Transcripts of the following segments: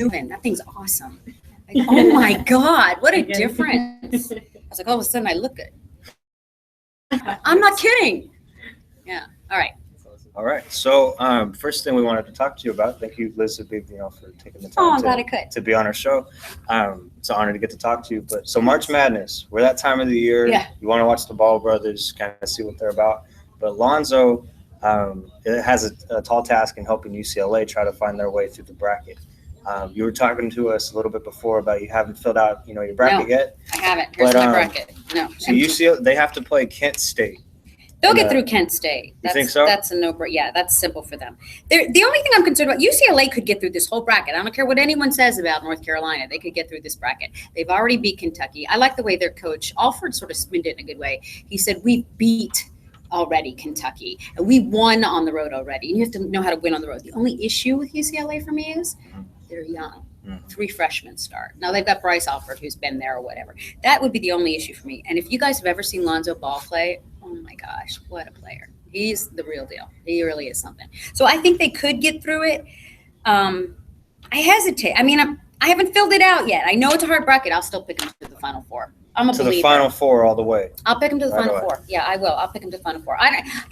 moving. That thing's awesome. Like, oh my God, what a difference. I was like, all of a sudden I look good. I'm not kidding. Yeah. All right. All right. So first thing we wanted to talk to you about, thank you, Liz, Habib, for taking the Oh, I'm time glad I could. to be on our show. It's an honor to get to talk to you. But so March Madness, we're that time of the year. Yeah. You want to watch the Ball brothers, kind of see what they're about. But Lonzo, it has a tall task in helping UCLA try to find their way through the bracket. You were talking to us a little bit before about you haven't filled out, your bracket yet. I haven't. Here's my bracket. No. So UCLA, they have to play Kent State. They'll get through Kent State. You think so? That's a no-brainer. Yeah, that's simple for them. The only thing I'm concerned about, UCLA could get through this whole bracket. I don't care what anyone says about North Carolina. They could get through this bracket. They've already beat Kentucky. I like the way their coach, Alford, sort of spinned it in a good way. He said, we beat already Kentucky. And we won on the road already. And you have to know how to win on the road. The only issue with UCLA for me is they're young. 3 freshmen start. Now they've got Bryce Alford, who's been there or whatever. That would be the only issue for me. And if you guys have ever seen Lonzo Ball play, oh my gosh, what a player. He's the real deal. He really is something. So I think they could get through it. I hesitate. I mean, I haven't filled it out yet. I know it's a hard bracket. I'll still pick them to the Final Four. I'm a believer. To the Final Four all the way. I'll pick them to the Final Four. Yeah, I will. I'll pick them to the Final Four.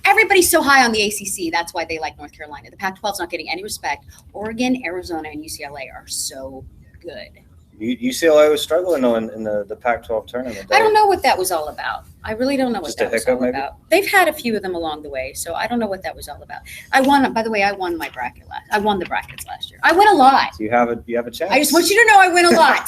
Everybody's so high on the ACC. That's why they like North Carolina. The Pac-12 is not getting any respect. Oregon, Arizona, and UCLA are so good. UCLA was struggling though in the Pac-12 tournament. I don't know what that was all about. I really don't know what that was all maybe? about. They've had a few of them along the way, so I don't know what that was all about. I won. By the way, I won my bracket I won the brackets last year. I win a lot. So you have a chance. I just want you to know I win a lot.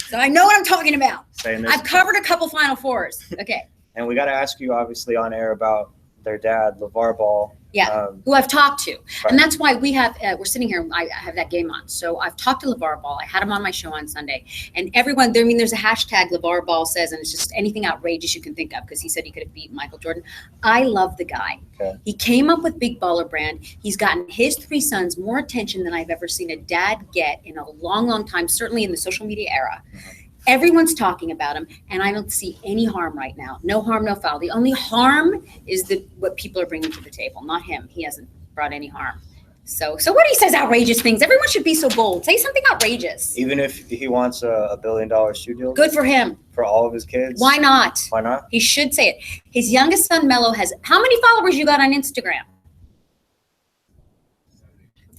So I know what I'm talking about. I've covered a couple Final Fours. Okay. And we got to ask you, obviously, on air about their dad, LeVar Ball. Yeah, who I've talked to. Right. And that's why we're sitting here, I have that game on. So I've talked to LeVar Ball. I had him on my show on Sunday. And everyone, there's a hashtag LeVar Ball says, and it's just anything outrageous you can think of because he said he could have beat Michael Jordan. I love the guy. Okay. He came up with Big Baller Brand. He's gotten his 3 sons more attention than I've ever seen a dad get in a long, long time, certainly in the social media era. Mm-hmm. Everyone's talking about him, and I don't see any harm right now. No harm, no foul. The only harm is what people are bringing to the table, not him. He hasn't brought any harm. So what he says outrageous things. Everyone should be so bold. Say something outrageous. Even if he wants a $1 billion shoe deal? Good for him. For all of his kids? Why not? Why not? He should say it. His youngest son, Mello, has how many followers you got on Instagram?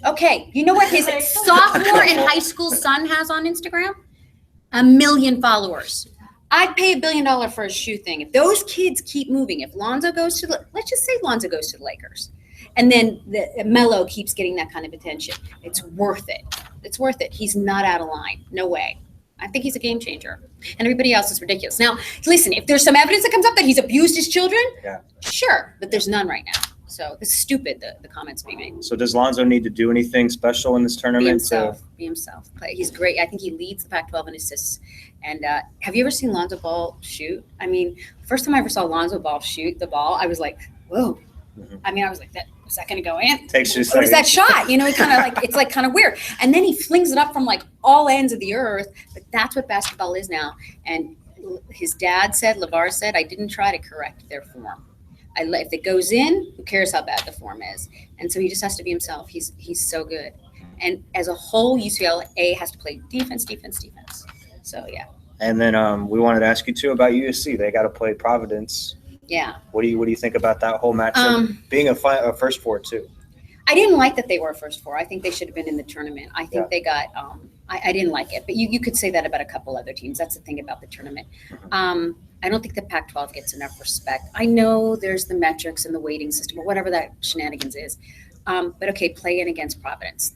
Okay, you know what his sophomore in high school son has on Instagram? 1 million followers. I'd pay $1 billion for a shoe thing. If those kids keep moving, if Lonzo goes to let's just say Lonzo goes to the Lakers, and then Melo keeps getting that kind of attention, it's worth it. It's worth it. He's not out of line. No way. I think he's a game changer. And everybody else is ridiculous. Now, listen, if there's some evidence that comes up that he's abused his children, sure, but there's none right now. So it's stupid, the comments being made. So does Lonzo need to do anything special in this tournament? Be himself. He's great. I think he leads the Pac-12 in assists. And have you ever seen Lonzo Ball shoot? I mean, first time I ever saw Lonzo Ball shoot the ball, I was like, whoa. Mm-hmm. I mean, I was like, was that going to go in? Takes you a second. What was that shot? It kind of it's like kind of weird. And then he flings it up from like all ends of the earth. But that's what basketball is now. And his dad said, LeVar said, I didn't try to correct their form. If it goes in, who cares how bad the form is? And so he just has to be himself. He's so good. And as a whole, UCLA has to play defense. So, yeah. And then we wanted to ask you, too, about USC. They got to play Providence. Yeah. What do you think about that whole matchup? Being a first four, too. I didn't like that they were first four. I think they should have been in the tournament. I think they got I didn't like it. But you could say that about a couple other teams. That's the thing about the tournament. I don't think the Pac-12 gets enough respect. I know there's the metrics and the weighting system or whatever that shenanigans is. But, okay, play in against Providence.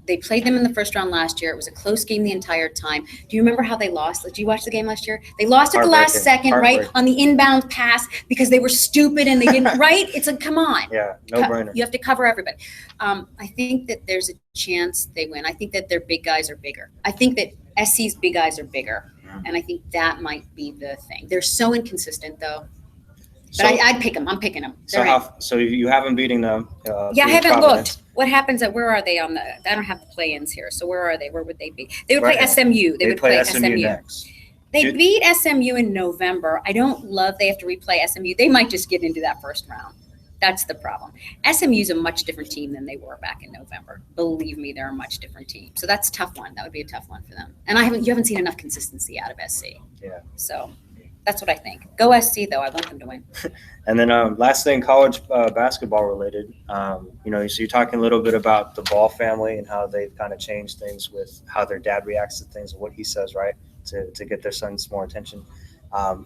They played them in the first round last year. It was a close game the entire time. Do you remember how they lost? Did you watch the game last year? They lost at the last second, right, on the inbound pass because they were stupid and they didn't, right? It's like, come on. Yeah, no brainer. You have to cover everybody. I think that there's a chance they win. I think that their big guys are bigger. I think that SC's big guys are bigger. And I think that might be the thing. They're so inconsistent, though. But I'd pick them. I'm picking them. So you haven't beating them. Yeah, I haven't looked. What happens where are they on the – I don't have the play-ins here. So where are they? Where would they be? They would play SMU. They would play SMU. Next. They beat SMU in November. I don't love they have to replay SMU. They might just get into that first round. That's the problem. SMU's a much different team than they were back in November. Believe me, they're a much different team. So that's a tough one. That would be a tough one for them. And you haven't seen enough consistency out of SC. Yeah. So that's what I think. Go SC though. I want them to win. And then last thing, college basketball related. So you're talking a little bit about the Ball family and how they've kind of changed things with how their dad reacts to things and what he says, right, to get their sons more attention.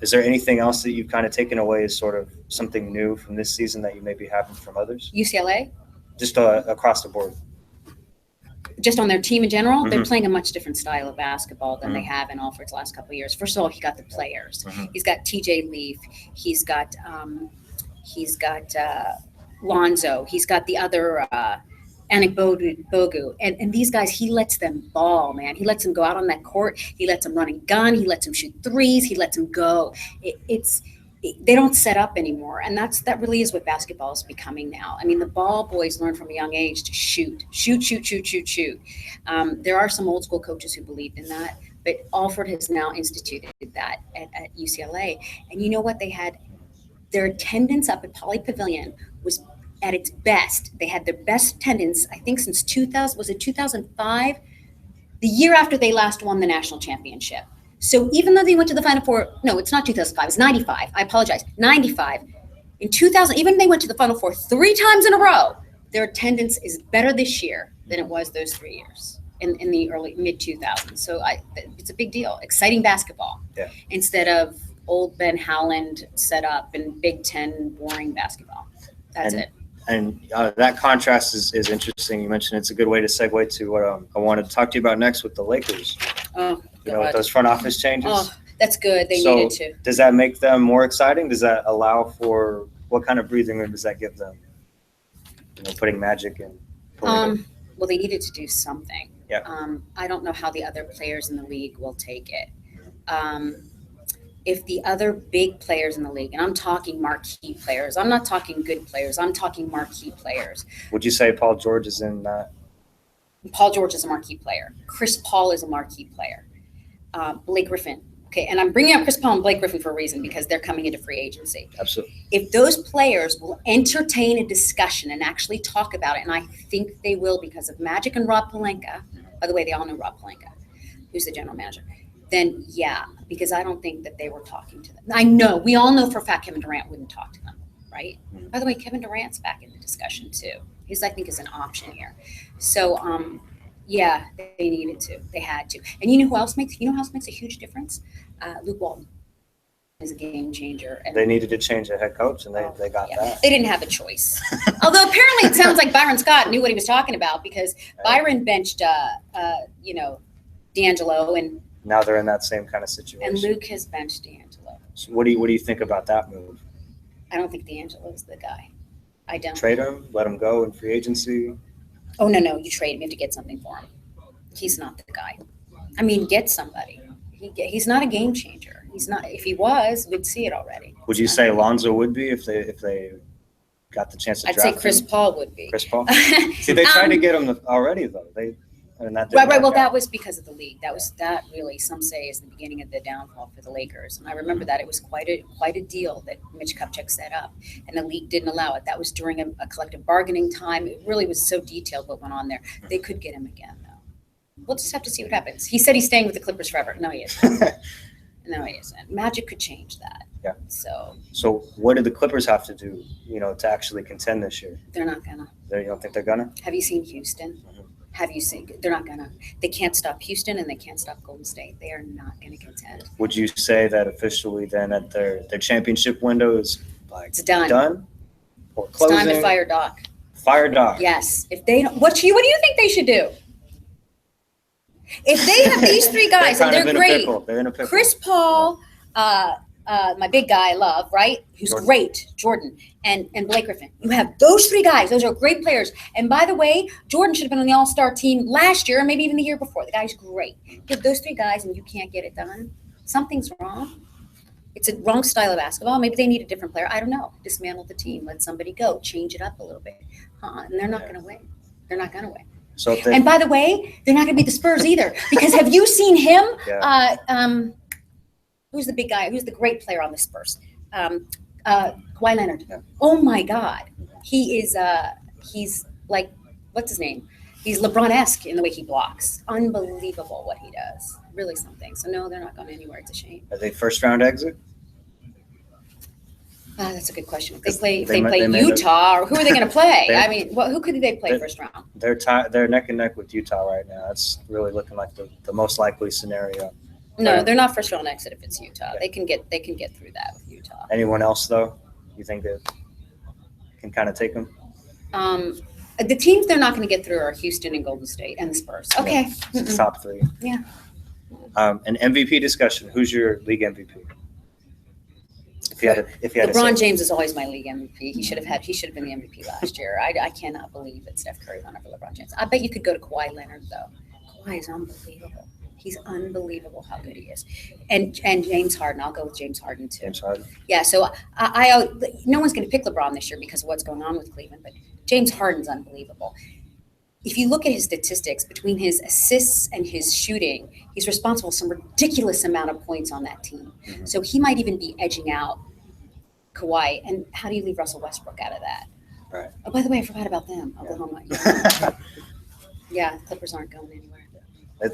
Is there anything else that you've kind of taken away as sort of something new from this season that you maybe haven't from others? UCLA? Just across the board. Just on their team in general, they're Mhm. playing a much different style of basketball than they have in Alfred's last couple of years. First of all, he got the players. He's got TJ Leaf. He's got Lonzo. He's got the other Anik Bogu. And these guys, he lets them ball, man. He lets them go out on that court. He lets them run and gun. He lets them shoot threes. He lets them go. They don't set up anymore. And that really is what basketball is becoming now. I mean, the Ball boys learn from a young age to shoot. There are some old school coaches who believed in that, but Alfred has now instituted that at UCLA. And you know what? Their attendance up at Poly Pavilion was at its best. They had their best attendance, I think, since 2000. Was it 2005? The year after they last won the national championship. So even though they went to the Final Four, no, it's not 2005, it's 95. I apologize, 95. In 2000, even they went to the Final Four 3 times in a row, their attendance is better this year than it was those 3 years in the early mid-2000s. So it's a big deal. Exciting basketball. Yeah. Instead of old Ben Howland set up and Big Ten boring basketball. That's it. And that contrast is interesting. You mentioned it's a good way to segue to what I wanted to talk to you about next with the Lakers. Oh, with those front office changes. Oh, that's good. They needed to. Does that make them more exciting? Does that allow for what kind of breathing room does that give them? Putting Magic in. Well, they needed to do something. Yeah. I don't know how the other players in the league will take it. If the other big players in the league, and I'm talking marquee players, I'm not talking good players, I'm talking marquee players. Would you say Paul George is in that? Paul George is a marquee player. Chris Paul is a marquee player. Blake Griffin. Okay, and I'm bringing up Chris Paul and Blake Griffin for a reason because they're coming into free agency. Absolutely. If those players will entertain a discussion and actually talk about it, and I think they will because of Magic and Rob Pelinka, by the way, they all know Rob Pelinka, who's the general manager, then yeah, because I don't think that they were talking to them. We all know for a fact Kevin Durant wouldn't talk to them, right? Mm-hmm. By the way, Kevin Durant's back in the discussion too. He's, I think, is an option here. So, yeah, they needed to. They had to. And you know who else makes a huge difference? Luke Walton is a game changer. And they needed to change the head coach, and they got that. They didn't have a choice. Although apparently it sounds like Byron Scott knew what he was talking about because Byron benched, D'Angelo, and now they're in that same kind of situation. And Luke has benched D'Angelo. So what do you think about that move? I don't think D'Angelo's the guy. I don't. Trade him, let him go in free agency. Oh no! You trade him. You have to get something for him. He's not the guy. I mean, get somebody. He's not a game changer. He's not. If he was, we'd see it already. Would you say Lonzo would be if they got the chance to draft him? I'd say Chris Paul would be. Chris Paul. See, they tried to get him already though. Right. Well, that was because of the league. That really, some say, is the beginning of the downfall for the Lakers. And I remember that it was quite a deal that Mitch Kupchak set up, and the league didn't allow it. That was during a collective bargaining time. It really was so detailed what went on there. They could get him again, though. We'll just have to see what happens. He said he's staying with the Clippers forever. No, he isn't. No, he isn't. Magic could change that. Yeah. So what did the Clippers have to do, to actually contend this year? They're not gonna. You don't think they're gonna? Have you seen Houston? Mm-hmm. Have you seen? They're not gonna. They can't stop Houston, and they can't stop Golden State. They are not gonna contend. Would you say that officially then that their championship window is it's done? Done or closing? It's time to fire Doc. Fire Doc. Yes. If they don't, what do you think they should do? If they have these 3 guys and they're great, they're in a pickle. Chris Paul, my big guy I love, right? Who's great, Jordan, and Blake Griffin. You have those 3 guys. Those are great players. And by the way, Jordan should have been on the All-Star team last year, maybe even the year before. The guy's great. You have those 3 guys and you can't get it done. Something's wrong. It's a wrong style of basketball. Maybe they need a different player. I don't know. Dismantle the team. Let somebody go. Change it up a little bit. And they're not going to win. They're not going to win. And by the way, they're not going to be the Spurs either. Because have you seen him? Yeah. Who's the big guy? Who's the great player on the Spurs? Kawhi Leonard. Yeah. Oh my God. He's like, what's his name? He's LeBron-esque in the way he blocks. Unbelievable what he does. Really something. So no, they're not going anywhere. It's a shame. Are they first round exit? That's a good question. If Because they play they made Utah, or who are they going to play? They- I mean, who could they play they- first round? They're neck and neck with Utah right now. That's really looking like the most likely scenario. No, they're not first round exit if it's Utah. Yeah. They can get through that with Utah. Anyone else though? You think that can kind of take them? The teams they're not going to get through are Houston and Golden State and the Spurs. Okay. Mm-mm. Top three. Yeah. An MVP discussion. Who's your league MVP? If you had to LeBron say. James is always my league MVP. He should have been the MVP last year. I cannot believe that Steph Curry won over LeBron James. I bet you could go to Kawhi Leonard though. Kawhi is unbelievable. He's unbelievable how good he is. And James Harden. I'll go with James Harden too. James Harden. Yeah. So I no one's going to pick LeBron this year because of what's going on with Cleveland, but James Harden's unbelievable. If you look at his statistics, between his assists and his shooting, he's responsible for some ridiculous amount of points on that team. Mhm. So he might even be edging out Kawhi. And how do you leave Russell Westbrook out of that? Right. Oh, by the way, I forgot about them. Oklahoma. Yeah, Clippers aren't going anywhere.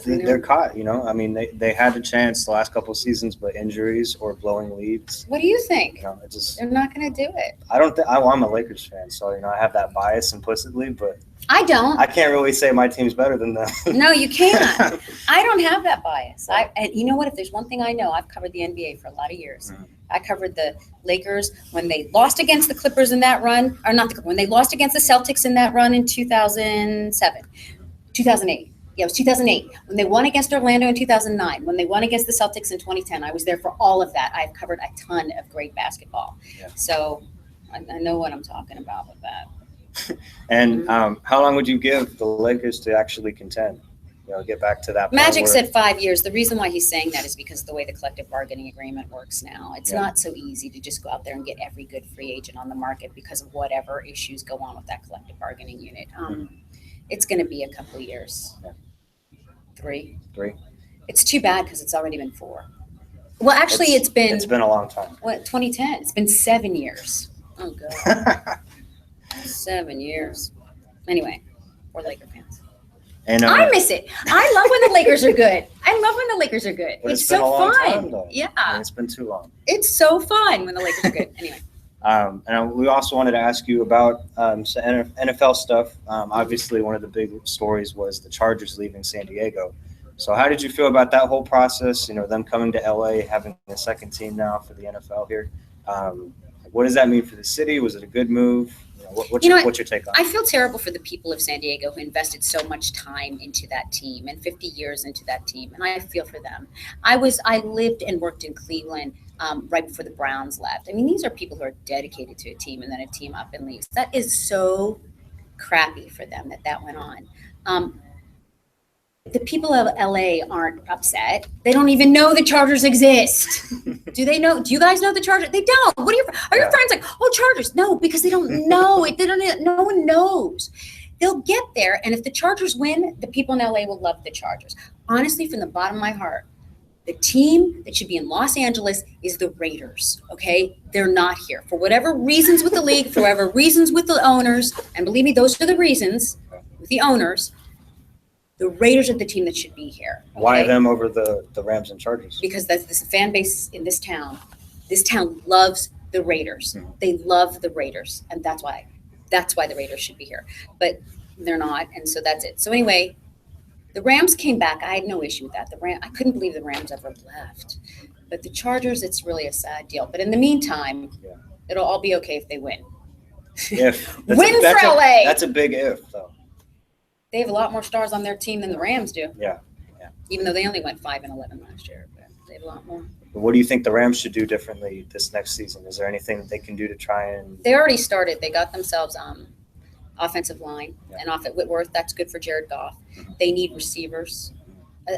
They're caught, you know. I mean, they had a chance the last couple of seasons, but injuries or blowing leads. What do you think? You know, it just. They're not going to do it. I don't think I'm a Lakers fan, so you know I have that bias implicitly, but I don't. I can't really say my team's better than them. No, you can't. I don't have that bias. And you know what? If there's one thing I know, I've covered the NBA for a lot of years. Mhm. I covered the Lakers when they lost against the Clippers in that run, or not when they lost against the Celtics in that run in 2008. Yeah, it was 2008. When they won against Orlando in 2009, when they won against the Celtics in 2010, I was there for all of that. I've covered a ton of great basketball. Yeah. So I know what I'm talking about with that. And how long would you give the Lakers to actually contend? You know, get back to that. Magic point said 5 years. The reason why he's saying that is because of the way the collective bargaining agreement works now. It's Yeah. not so easy to just go out there and get every good free agent on the market because of whatever issues go on with that collective bargaining unit. It's going to be a couple of years. Yeah. Three. Three. It's too bad because it's already been 4. Well, actually, it's been a long time. what, 2010. It's been 7 years. Oh god, 7 years. Anyway, we're Laker fans. And I miss it. I love when the Lakers are good. I love when the Lakers are good. but It's been so a long fun. time, though. Yeah, I mean, it's been too long. it's so fun when the Lakers are good. Anyway, And we also wanted to ask you about some NFL stuff. Obviously, one of the big stories was the Chargers leaving San Diego. So how did you feel about that whole process? You know, them coming to LA, having a second team now for the NFL here. What does that mean for the city? Was it a good move? You know, what's your take on it? I feel terrible for the people of San Diego who invested so much time into that team and 50 years into that team, and I feel for them. I lived and worked in Cleveland right before the Browns left. I mean, these are people who are dedicated to a team, and then a team up and leaves. That is so crappy for them that went on. The people of LA aren't upset. They don't even know the Chargers exist. Do they know? Do you guys know the Chargers? They don't. What are your friends like? Oh, Chargers. No, because they don't know it. No one knows. They'll get there. And if the Chargers win, the people in LA will love the Chargers. Honestly, from the bottom of my heart, the team that should be in Los Angeles is the Raiders, okay? They're not here. For whatever reasons with the league, for whatever reasons with the owners, and believe me, those are the reasons with the owners, the Raiders are the team that should be here. Okay? Why them over the Rams and Chargers? Because that's this fan base in this town. This town loves the Raiders. Mhm. They love the Raiders, and that's why the Raiders should be here. But they're not, and so that's it. So anyway, the Rams came back. I had no issue with that. I couldn't believe the Rams ever left. But the Chargers, it's really a sad deal. But in the meantime, it'll all be okay if they win. If Win for LA. That's a big if, though. They have a lot more stars on their team than the Rams do. Yeah. Even though they only went 5-11 last year, but they have a lot more. But what do you think the Rams should do differently this next season? Is there anything that they can do to try and? They already started. They got themselves offensive line and off at Whitworth. That's good for Jared Goff. Mhm. They need receivers.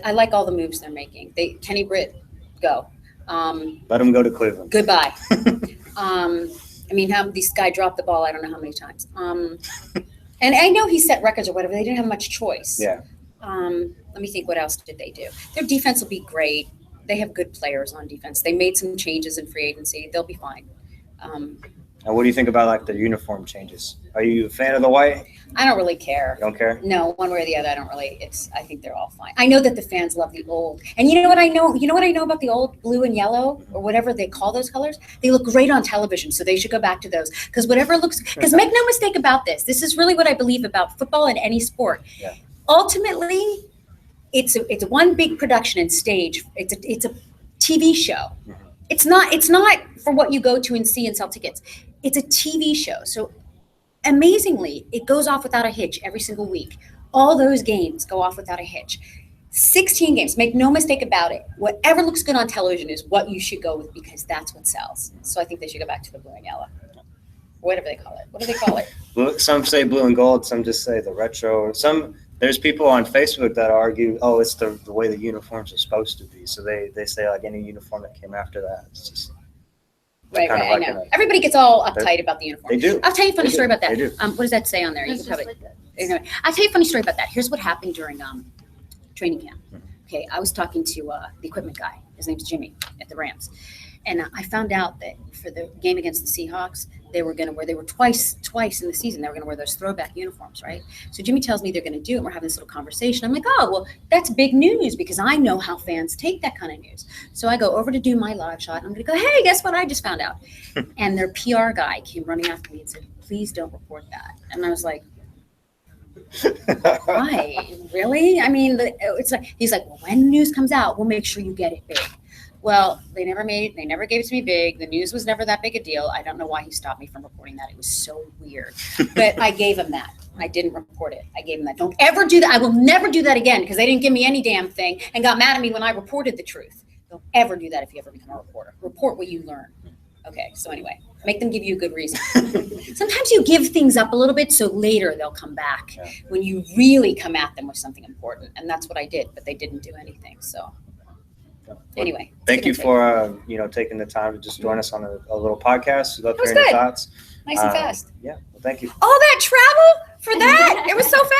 I like all the moves they're making. Kenny Britt, go. Let them go to Cleveland. Goodbye. I mean, this guy dropped the ball I don't know how many times. And I know he set records or whatever. They didn't have much choice. Yeah. Let me think, what else did they do? Their defense will be great. They have good players on defense. They made some changes in free agency. They'll be fine. And what do you think about like the uniform changes? Are you a fan of the white? I don't really care. You don't care? No, one way or the other, I don't really. I think they're all fine. I know that the fans love the old, and you know what I know. You know what I know about the old blue and yellow or whatever they call those colors. They look great on television, so they should go back to those. Because whatever looks. Because make no mistake about this. This is really what I believe about football and any sport. Yeah. Ultimately, it's one big production and stage. It's a TV show. Mhm. It's not for what you go to and see and sell tickets. It's a TV show. So amazingly, it goes off without a hitch every single week. All those games go off without a hitch. 16 games, make no mistake about it. Whatever looks good on television is what you should go with because that's what sells. So I think they should go back to the blue and yellow. Whatever they call it. What do they call it? Some say blue and gold, some just say the retro. There's people on Facebook that argue, oh, it's the way the uniforms are supposed to be. So they say like any uniform that came after that, it's just Right, kind of I like know. Everybody gets all uptight about the uniform. They do. I'll tell you a funny They story do. about that. They do. What does that say on there? You It's can just probably. like that. I'll tell you a funny story about that. Here's what happened during training camp. Mhm. Okay, I was talking to the equipment guy. His name's Jimmy at the Rams, and I found out that for the game against the Seahawks, they were going to wear. They were twice in the season. They were going to wear those throwback uniforms, right? So Jimmy tells me they're going to do it. And we're having this little conversation. I'm like, oh well, that's big news because I know how fans take that kind of news. So I go over to do my live shot. And I'm going to go, hey, guess what I just found out? And their PR guy came running after me and said, please don't report that. And I was like, why? Really? I mean, it's like he's like, well, when news comes out, we'll make sure you get it big. Well, they never gave it to me big. The news was never that big a deal. I don't know why he stopped me from reporting that. It was so weird. But I gave him that. I didn't report it. I gave him that. Don't ever do that. I will never do that again because they didn't give me any damn thing and got mad at me when I reported the truth. Don't ever do that if you ever become a reporter. Report what you learn. Okay, so anyway, make them give you a good reason. Sometimes you give things up a little bit so later they'll come back when you really come at them with something important. And that's what I did, but they didn't do anything. So anyway. Thank you for taking the time to just join us on a little podcast. We love That was hearing your good. thoughts. Nice and fast. Yeah, well, thank you. All that travel for that? It was so fast.